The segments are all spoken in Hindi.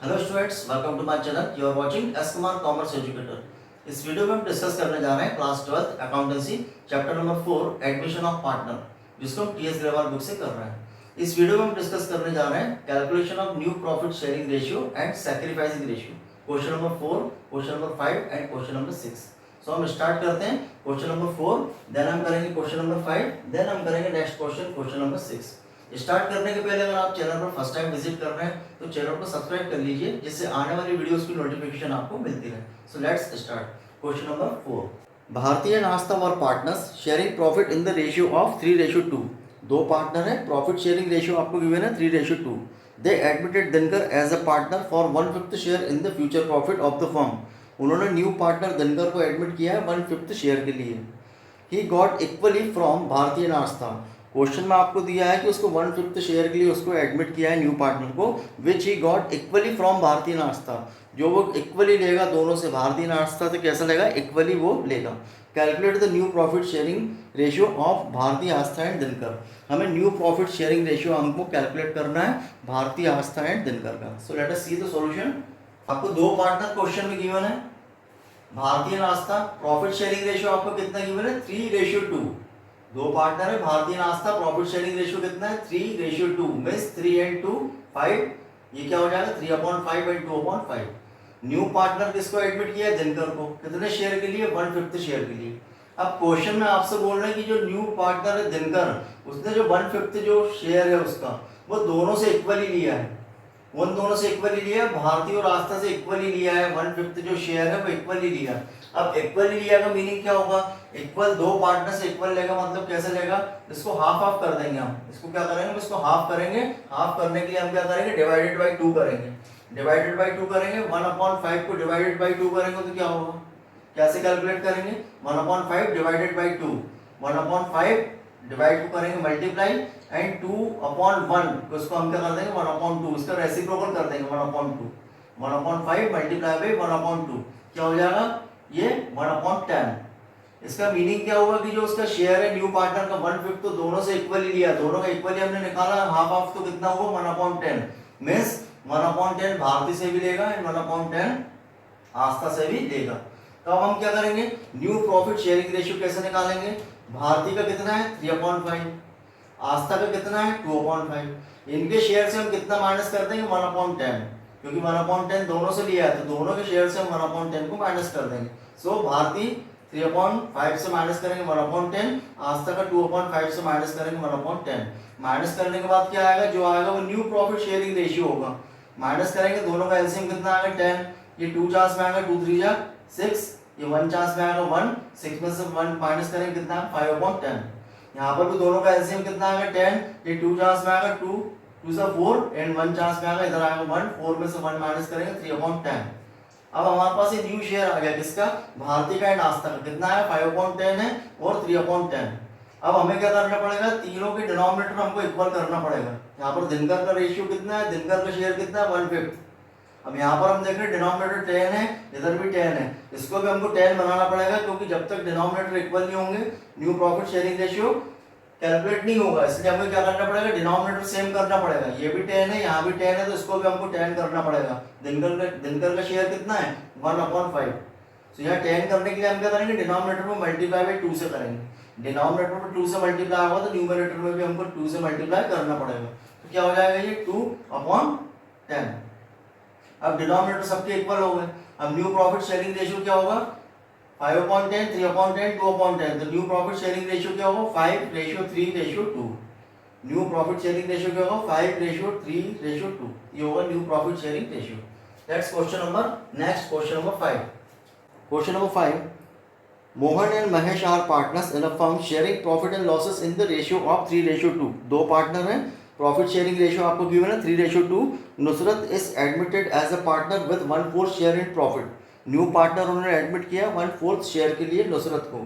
Hello students, welcome to my channel. You are watching S Kumar commerce educator. इस वीडियो में हम डिस्कस करने जा रहे हैं class 12 accountancy chapter number 4 admission of partner, जिसको हम टीएस ग्रेवाल बुक से कर रहे हैं। इस वीडियो में हम डिस्कस करने जा रहे हैं calculation of new profit sharing ratio and sacrificing ratio, question number 4, question number 5 and question number 6। सो हम स्टार्ट करते हैं क्वेश्चन नंबर 4, देन हम करेंगे क्वेश्चन नंबर 5, देन हम करेंगे next question, question number 6। Start करने के पहले अगर आप चैनल पर फर्स्ट टाइम विजिट कर रहे हैं तो चैनल को सब्सक्राइब कर लीजिए, जिससे आने वाली वीडियोस की नोटिफिकेशन आपको मिलती रहे। So let's start question number 4। भारतीय नाश्ता वर partners sharing profit in the ratio of 3:2। दो पार्टनर है, प्रॉफिट शेयरिंग रेशियो आपको गिवन है 3:2। They admitted Dinkar as a partner for 1/5 share in the future profit of the firm. उन्होंने न्यू पार्टनर दिनकर को एडमिट किया है 1/5 शेयर के लिए। ही गॉट इक्वली फ्रॉम भारतीय नाश्ता। क्वेश्चन में आपको दिया है कि उसको 1/5 शेयर के लिए उसको एडमिट किया है न्यू पार्टनर को, विच ही गॉट इक्वली फ्रॉम भारतीय नाश्ता। जो वो इक्वली लेगा दोनों से, भारतीय नाश्ता से कैसा लेगा, इक्वली वो लेगा। Calculate the new profit sharing ratio of भारतीय आस्था एंड दिनकर। हमें न्यू प्रॉफिट शेयरिंग रेशियो हमको कैलकुलेट करना है भारतीय आस्था एंड दिनकर का। So let us see the solution. आपको दो पार्टनर क्वेश्चन में गिवन है। भारतीय नाश्ता प्रॉफिट शेयरिंग रेशियो आपको कितना गिवन है, 3:2। दो पार्टनर है, भारतीय नाश्ता प्रॉफिट शेयरिंग रेशियो कितना है, 3:2 मींस 3 and 2 5। ये क्या हो जाएगा, 3/5 and 2/5। न्यू पार्टनर किसको एडमिट किया है, दिनकर को। कितने शेयर के लिए, 1/5 शेयर के लिए। अब क्वेश्चन में आपसे बोल रहे हैं कि जो न्यू पार्टनर है दिनकर, उसने जो 1/5 जो शेयर है उसका, वो दोनों से इक्वली लिया है। उन दोनों से इक्वली लिया है, भारतीय और आस्था से इक्वली लिया है। 1/5 जो शेयर है वो इक्वली लिया। अब इक्वली लिया का मीनिंग क्या होगा, इक्वल, दो पार्टनर से इक्वल लेगा मतलब कैसे लेगा, इसको हाफ हाफ कर देंगे हम। इसको क्या करेंगे, हम इसको हाफ करेंगे। हाफ करने के लिए हम क्या करेंगे, डिवाइडेड बाई 2 करेंगे। डिवाइडेड बाई 2 करेंगे, 1/5 को डिवाइडेड बाई 2 करेंगे तो क्या होगा, कैसे कैलकुलेट करेंगे, 1/5 डिवाइडेड बाई 2। 1/5 डिवाइड को करेंगे मल्टीप्लाई, एंड 2/1 को इसको हम क्या कर देंगे, 1/2। इसका रेसिप्रोकल कर देंगे 1/2। 1/5 मल्टीप्लाई बाई 1/2 क्या हो जाएगा, ये 1/10। इसका मीनिंग क्या होगा कि जो उसका शेयर है न्यू पार्टनर का 1/5 तो दोनों से इक्वली लिया, दोनों का इक्वली हमने निकाला, हाफ हाफ तो कितना हुआ, 1/10। मींस 1/10 भारती से भी लेगा एंड 1/10 आस्था से भी लेगा। तो अब हम क्या करेंगे, न्यू प्रॉफिट शेयरिंग रेशियो कैसे निकालेंगे। भारती का कितना है, 3/5। आस्था का कितना है, 2/5। इनके शेयर से हम कितना माइनस कर देंगे, 1/10, क्योंकि 1/10 दोनों से लिया है तो दोनों के शेयर से हम 1/10 को माइनस कर देंगे। सो भारती 3/5 से माइनस करेंगे 1/10, आस्था का 2/5 से माइनस करेंगे 1/10। माइनस करने के बाद क्या आएगा, जो आएगा वो न्यू प्रॉफिट शेयरिंग रेशियो होगा। माइनस करेंगे, दोनों का एलसीएम कितना आएगा, 10। ये 2 चांस में आएगा, 2 3 जा 6। ये 1 चांस में आएगा 1, 6 में से 1 माइनस करेंगे कितना, 5/10। यहाँ पर भी दोनों का एलसीएम कितना आएगा, 10। ये 2 चांस में आएगा 2, 2 से 4 एंड 1 चांस में आएगा, इधर आएगा 1, 4 में से 1 माइनस करेंगे 3/10। अब हमारे पास ये न्यू शेयर आ गया किसका, भारती का एंड आस्था का। कितना है, 5/10 है और 3/10। अब हमें क्या करना पड़ेगा, तीनों के डिनोमिनेटर हमको इक्वल करना पड़ेगा। यहाँ पर दिनकर का रेशियो कितना है, दिनकर का शेयर कितना है, 1/5। अब यहाँ पर हम देख रहे हैं डिनोमिनेटर 10 है, इधर भी 10 है, इसको भी हमको 10 बनाना पड़ेगा, क्योंकि जब तक डिनोमिनेटर इक्वल नहीं होंगे new profit sharing ratio calculate नहीं होगा। इसलिए हमें क्या करना पड़ेगा, डिनोमिनेटर सेम करना पड़ेगा। ये भी 10 है, यहाँ भी 10 है, तो इसको भी हमको 10 करना पड़ेगा। दिनकर का शेयर कितना है, 1/5। तो यहाँ 10 करने के लिए हम क्या करेंगे, डिनोमिनेटर में मल्टीप्लाई बाई 2 से करेंगे। डिनोमिनेटर में 2 से मल्टीप्लाई होगा तो न्यूमरेटर में भी हमको 2 से मल्टीप्लाई करना पड़ेगा। तो क्या हो जाएगा, ये 2/10। अब डिनोमिनेटर सबके इक्वल हो गए। अब न्यू प्रॉफिट शेयरिंग रेशियो क्या होगा, 5/10, 3/10, 2/10। तो न्यू प्रॉफिट शेयरिंग रेशियो क्या होगा, 5:3:2। न्यू प्रॉफिट शेयरिंग रेशियो क्या होगा, 5:3:2। ये होगा new profit sharing ratio. That's question number, next question number 5। Question number 5, Mohan and Mahesh are partners in a firm sharing profit and losses in the ratio of 3:2। दो पार्टनर हैं, प्रॉफिट शेयरिंग रेशियो आपको गिवन है 3:2। Nusrat is admitted as a partner with 1/4 share in profit. New partner उन्होंने एडमिट किया 1/4 शेयर के लिए नुसरत को।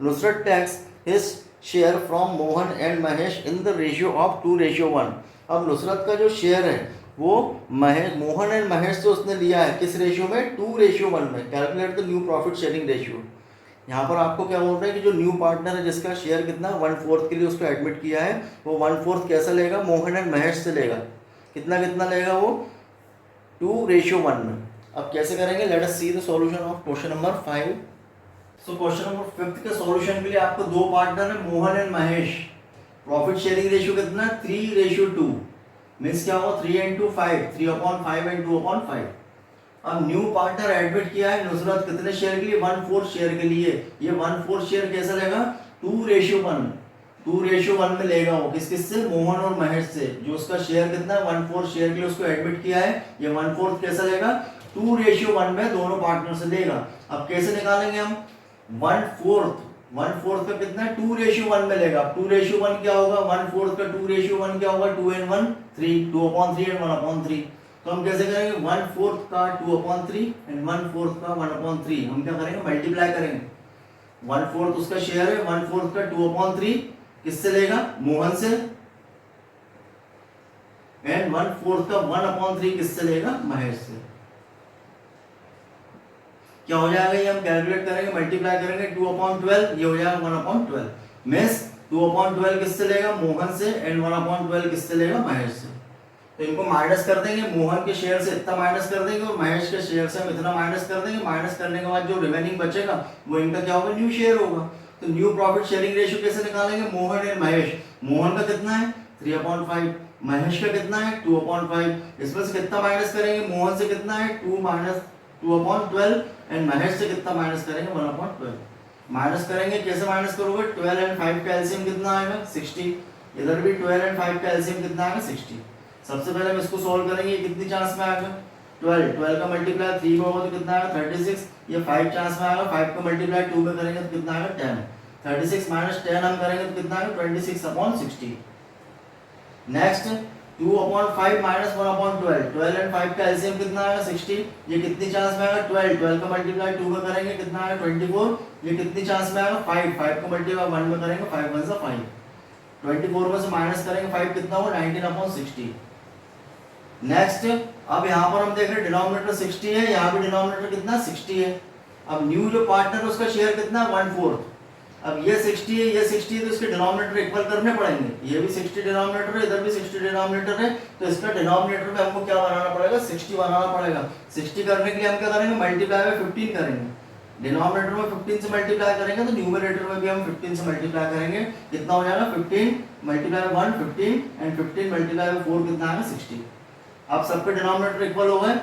Nusrat takes his share from Mohan and Mahesh in the ratio of 2:1। अब नुसरत का जो शेयर है वो मोहन एंड महेश से उसने लिया है किस रेशियो में, 2:1 में। Calculate the new profit sharing ratio. यहाँ पर आपको क्या बोल रहे हैं कि जो न्यू पार्टनर है जिसका शेयर कितना 1/4 के लिए उसको एडमिट किया है, वो 1/4 कैसा लेगा, मोहन एंड महेश से लेगा। कितना कितना लेगा वो, 2:1 में। अब कैसे करेंगे, let us see the solution of question number 5। So question number 5 के सॉल्यूशन के लिए आपको दो पार्टनर है, Mohan and Mahesh. Profit sharing ratio कितना है, 3:2। मीन्स क्या होगा, 3 × 5, 3/5 एंड 2/5। अब न्यू पार्टनर एडमिट किया है नुसरत कितने शेयर के लिए, 1/4 शेयर के लिए। ये 1/4 शेयर कैसे लेगा, 2:1। 2:1 में लेगा वो किस किस से, मोहन और महेश से। जो उसका शेयर कितना है, 1/4 शेयर के लिए उसको एडमिट किया है, ये 1/4 कैसे लेगा, 2:1 में दोनों पार्टनर से लेगा। अब कैसे निकालेंगे हम, 1/4 का कितना है, 2:1 में लेगा। 2:1 क्या होगा, 1/4 का 2:1 क्या होगा, 2 and 1 3, 2/3 and 1/3। तो हम कैसे करेंगे, 1/4 का 2/3 एंड 1/4 का 1/3 हम क्या करेंगे, मल्टीप्लाई करेंगे। 1/4 उसका शेयर है, 1/4 का 2/3 किससे लेगा, मोहन से, एंड 1/4 का 1/3 किससे लेगा, महेश से। क्या हो जाएगा, ये हम कैलकुलेट करेंगे, मल्टीप्लाई करेंगे, 2/12 ये हो जाएगा 1/12। मींस 2/12 किससे लेगा, मोहन से, एंड 1/12 किससे लेगा, महेश से। तो इनको माइनस कर देंगे, मोहन के शेयर से इतना माइनस कर देंगे और महेश के शेयर से हम इतना माइनस कर देंगे। माइनस करने के बाद जो रिमेनिंग बचेगा वो इनका क्या होगा, न्यू शेयर होगा। तो न्यू प्रॉफिट शेयरिंग रेशियो कैसे निकालेंगे, मोहन एंड महेश। मोहन का कितना है, 3/5, महेश का कितना है, 2/5। इसमें से कितना माइनस करेंगे, मोहन से कितना है, 2/12 एंड महेश से कितना माइनस करेंगे, 1/12। माइनस करेंगे, कैसे माइनस करोगे, 12 and 5 का एलसीएम कितना आएगा, 60। इधर भी 12 and 5 का एलसीएम कितना आएगा, 60। सबसे पहले हम इसको सॉल्व करेंगे, कितनी चांस में आएगा, 12 का मल्टीप्लाई 3 में होगा तो कितना आएगा, 36। ये 5 चांस में आएगा, 5 का मल्टीप्लाई 2 में करेंगे तो कितना आएगा, 10। 36 माइनस 10 हम करेंगे तो कितना आएगा, 26/60। नेक्स्ट 2/5 माइनस 1/12, 12 and 5 का एलसीएम कितना आएगा, 60। ये कितनी चांस में आएगा, 12 का मल्टीप्लाई 2 में करेंगे कितना आएगा, 24। ये कितनी चांस में आएगा, 5 का मल्टीप्लाई 1 में करेंगे, 5 1 से 5। 24 में से माइनस करेंगे 5 कितना होगा, 19/60। नेक्स्ट अब यहाँ पर हम देख रहे हैं डिनोमिनेटर 60 है, यहाँ भी डिनोमिनेटर कितना 60 है। अब न्यू जो पार्टनर है उसका शेयर कितना है, 1/4। अब ये 60 है, ये 60 है, तो इसके डिनोमिनेटर इक्वल करने पड़ेंगे। ये भी 60 डिनोमिनेटर है, इधर भी 60 डिनोमिनेटर है, तो इसका डिनोमिनेटर पे हमको क्या बनाना पड़ेगा, 60 बनाना पड़ेगा। 60 करने के लिए हम क्या करेंगे, मल्टीप्लाई में 15 करेंगे। डिनोमिनेटर में 15 से मल्टीप्लाई करेंगे तो न्यूमरेटर में भी हम 15 से मल्टीप्लाई करेंगे। कितना हो जाएगा, 15 मल्टीप्लाई 1 15 एंड 15 मल्टीप्लाई 4 कितना आएगा, 60। अब सबके डिनोमिनेटर इक्वल हो गए,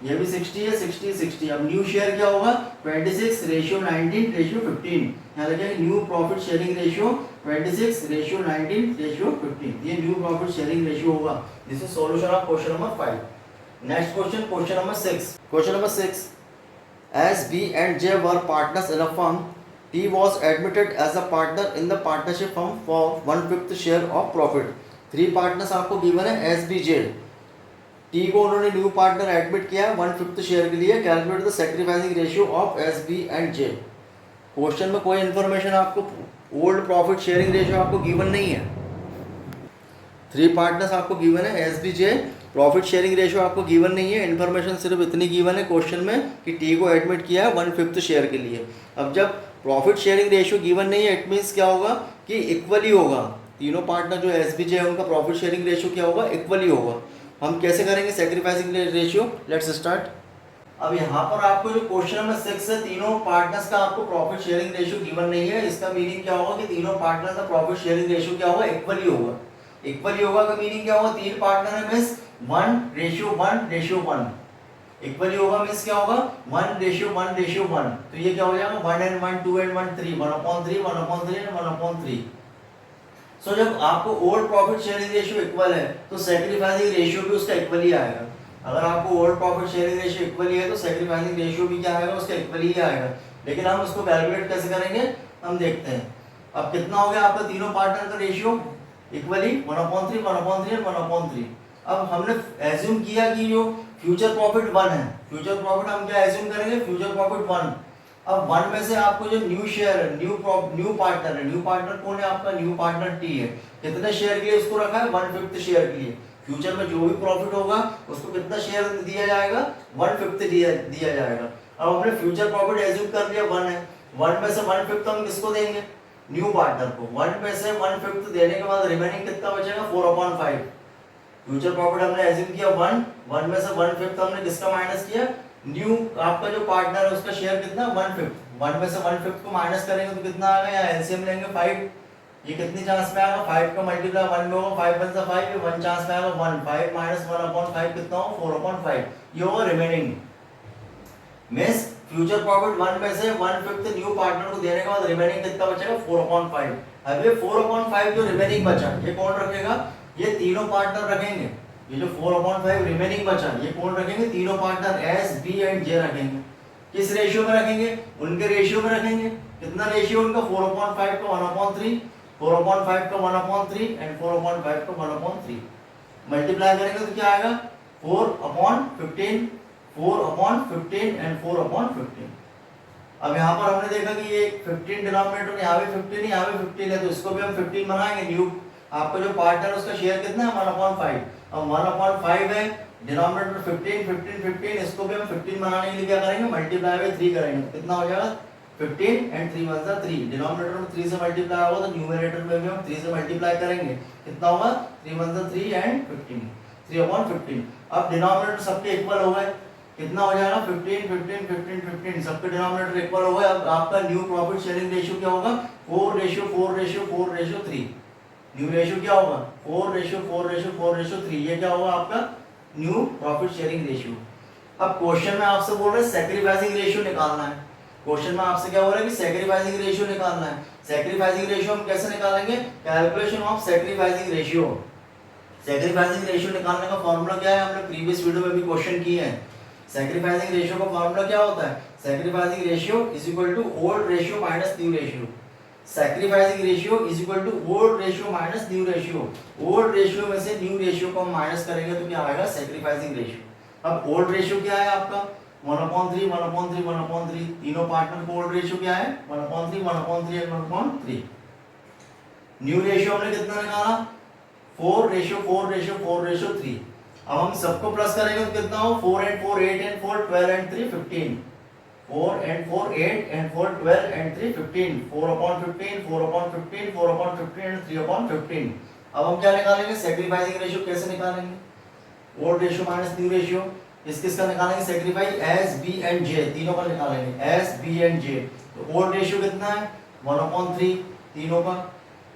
ये भी 60 है, 60 60। अब न्यू शेयर क्या होगा, 26:19:15। यहाँ लिखेंगे न्यू प्रॉफिट शेयरिंग रेशियो 26:19:15। ये न्यू प्रॉफिट शेयरिंग रेशियो होगा। This is solution of question number 5। Next question, question number 6। Question number 6, as B and J were partners in a firm, T was admitted as a partner in the partnership firm for 1/5 share of profit. 3 partners आपको गिवन है, एस बी जे। टी को उन्होंने न्यू पार्टनर एडमिट किया 1/5 शेयर के लिए। Calculate the sacrificing ratio of S B and J. क्वेश्चन में कोई इन्फॉर्मेशन आपको, ओल्ड प्रॉफिट शेयरिंग रेशियो आपको गिवन नहीं है। 3 पार्टनर्स आपको गिवन है, S B J. Profit sharing ratio आपको गिवन नहीं है। इन्फॉर्मेशन सिर्फ इतनी गिवन है क्वेश्चन में कि टी को एडमिट किया है 1/5 शेयर के लिए। अब जब प्रॉफिट शेयरिंग रेशियो गिवन नहीं है, इट मीन्स क्या होगा कि इक्वली होगा। तीनों पार्टनर जो एस बी जे है उनका प्रॉफिट शेयरिंग रेशियो क्या होगा, इक्वली होगा। हम कैसे करेंगे सैक्रिफाइसिंग रेशियो, लेट्स स्टार्ट। अब यहाँ पर आपको जो क्वेश्चन नंबर 6 है, तीनों पार्टनर्स का आपको प्रॉफिट शेयरिंग रेशियो गिवन नहीं है। इसका मीनिंग क्या होगा कि तीनों पार्टनर का प्रॉफिट शेयरिंग रेशियो क्या होगा, इक्वली होगा। इक्वली होगा का मीनिंग क्या होगा, 3 पार्टनर है मींस 1:1:1। इक्वली होगा मींस क्या होगा, 1:1:1। तो ये क्या हो जाएगा, 1 and 1 2 and 1 3, 1/3 1/3 and 1/3। सो जब आपको old profit sharing ratio equal है तो सैक्रिफाइसिंग रेशियो भी उसका इक्वल ही आएगा। अगर आपको old profit sharing ratio equal ही है तो सैक्रिफाइसिंग रेशियो भी क्या आएगा, उसका इक्वल ही आएगा। लेकिन हम उसको कैलकुलेट कैसे करेंगे, हम देखते हैं। अब कितना हो गया आपका तीनों पार्टनर का रेशियो इक्वली 1/3 1/3 और 1/3। अब हमने एज्यूम किया कि जो फ्यूचर प्रॉफिट 1 है, फ्यूचर प्रॉफिट हम क्या एज्यूम करेंगे, फ्यूचर प्रॉफिट 1। अब 1 में से आपको जो न्यू शेयर है, न्यू पार्टनर है, न्यू पार्टनर कौन है आपका, न्यू पार्टनर टी है। कितने शेयर के लिए उसको रखा है, 1/5 शेयर के लिए। फ्यूचर में जो भी प्रॉफिट होगा उसको कितना शेयर दिया जाएगा, 1/5 दिया जाएगा। अब हमने फ्यूचर प्रॉफिट एज्यूम कर लिया 1 है, 1 में से 1/5 हम किसको देंगे, न्यू पार्टनर को। 1 में से 1/5 देने के बाद रिमेनिंग कितना बचेगा, 4/5। फ्यूचर प्रॉफिट हमने एज्यूम किया 1 में से 1/5 हमने किसका माइनस किया, न्यू आपका जो पार्टनर है उसका शेयर कितना 1/5, 1 में से 1/5 को माइनस करेंगे तो कितना आएगा, यहाँ एलसीएम लेंगे 5, ये कितनी चांस पे आएगा 5 का मल्टीप्लाई 1 में होगा 5 × 5 ये 1 चांस पे आएगा 1, 5 - 1/5 कितना हो 4/5, ये होगा रिमेनिंग। मींस फ्यूचर प्रॉफिट 1 में से 1/5 न्यू पार्टनर को देने के बाद रिमेनिंग कितना बचेगा 4/5। अब ये 4/5 जो रिमेनिंग बचा ये कौन रखेगा, ये तीनों पार्टनर रखेंगे। ये जो 4/5 रिमेनिंग बचा ये कौन रखेंगे, तीनों पार्टनर एस, बी एंड जे रखेंगे। किस रेशियो में रखेंगे, उनके रेशियो में रखेंगे। कितना रेशियो उनका 4/5 का 1/3, 4/5 का 1/3 एंड 4/5 का 1/3। मल्टीप्लाई करेंगे तो क्या आएगा 4/15, 4/15 एंड 4/15। अब यहाँ पर हमने देखा कि ये 15 डिनोमिनेटर, यहाँ भी 15 यहाँ भी 15 है, तो इसको भी हम 15 बनाएंगे। न्यू आपका जो पार्टनर है उसका शेयर कितना है 1/5, अब 1/5 है, डिनोमिनेटर 15 15 15, इसको भी हम 15 बनाने के लिए क्या करेंगे मल्टीप्लाई बाय 3 करेंगे, कितना हो जाएगा 15 एंड 3 × 3। डिनोमिनेटर में 3 से मल्टीप्लाई होगा तो न्यूमरेटर में भी हम 3 से मल्टीप्लाई करेंगे, कितना होगा 3 × 3 एंड 15, 3/15। अब डिनोमिनेटर सबके इक्वल हो गए, कितना हो जाएगा 15 15 15 15, सबके डिनोमिनेटर इक्वल हो गए। अब आपका न्यू प्रॉफिट शेयरिंग रेशियो क्या होगा 4:4:4:3। न्यू रेशियो क्या होगा 4:4:4:3, ये क्या होगा आपका न्यू प्रॉफिट शेयरिंग रेशियो। अब क्वेश्चन में आपसे बोल रहे हैं सैक्रिफाइसिंग रेशियो निकालना है। क्वेश्चन में आपसे क्या बोल रहा है कि सैक्रिफाइसिंग रेशियो निकालना है। सैक्रिफाइसिंग रेशियो हम कैसे निकालेंगे, calculation of sacrificing ratio. Sacrificing ratio निकालने का फॉर्मूला क्या है, हमने प्रीवियस वीडियो में भी क्वेश्चन किए हैं। सैक्रिफाइसिंग रेशियो का फॉर्मूला क्या होता है, sacrificing ratio is equal to old ratio minus new ratio. Sacrificing ratio is equal to old ratio minus new ratio. Old ratio में से न्यू रेशियो को हम माइनस करेंगे तो क्या आएगा सैक्रिफाइसिंग रेशियो। अब ओल्ड रेशियो क्या है आपका 1/3 1/3 1/3, तीनों पार्टनर को ओल्ड रेशियो क्या है 1/3 1/3 एंड 1/3। न्यू रेशियो हमने कितना निकाला 4:4:4:3। अब हम सबको प्लस करेंगे तो कितना हो 4 and 4 8 and 4 12 and 3 15, 4 and 4 8 and 4 12 and 3 15, 4/15 4/15 4/15 and 3/15। अब हम क्या निकालेंगे सैक्रिफाइसिंग रेशियो कैसे निकालेंगे, old ratio minus new ratio. किसका निकालेंगे सैक्रिफाइस एस, बी एंड जे, तीनों का निकालेंगे एस, बी एंड जे। तो ओल्ड रेशियो कितना है 1/3 तीनों का,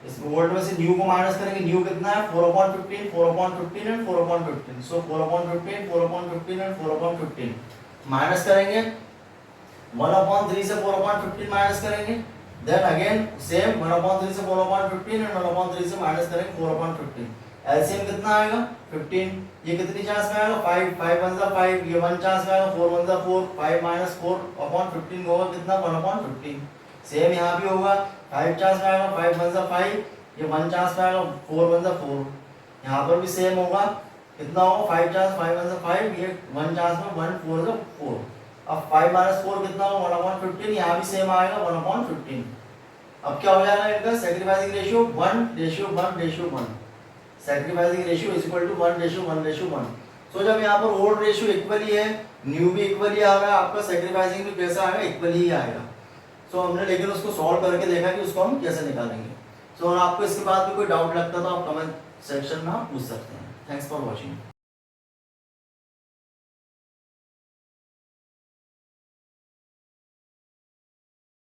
इस ओल्ड में से न्यू को माइनस करेंगे, न्यू कितना है 4/15 4/15 एंड 4/15, सो 4/15 4/15 एंड 4/15 माइनस करेंगे 1/3 से 4/15 माइनस करेंगे, देन अगेन सेम 1/3 से 4/15 एंड 1/3 से माइनस करेंगे 4/15। एलसीएम कितना आएगा 15, ये कितनी चांस में आएगा 5, 5 × 5, ये 1 चांस में आएगा 4 × 4, 5 - 4/15 होगा कितना 1/15। सेम यहाँ भी होगा 5 चांस में आएगा 5 × 5, ये 1 चांस में आएगा 4 × 4, यहाँ पर भी सेम होगा कितना होगा 5 चांस 5 × 5, ये 1 चांस में 1 4 × 4। अब 5 - 4 कितना होगा 1/15, यहाँ भी सेम आएगा 1/15। अब क्या हो जाएगा इनका sacrificing ratio 1:1:1। Sacrificing ratio is equal to 1:1:1। So जब यहाँ पर ओल्ड रेशियो इक्वली है, न्यू भी इक्वली आ रहा है, आपका सैक्रिफाइसिंग भी कैसा आएगा इक्वली ही आएगा। सो हमने लेकिन उसको सॉल्व करके देखा कि उसको हम कैसे निकालेंगे। सो अगर आपको इसके बाद भी कोई डाउट लगता है तो आप कमेंट सेक्शन में आप पूछ सकते हैं। Thanks for watching.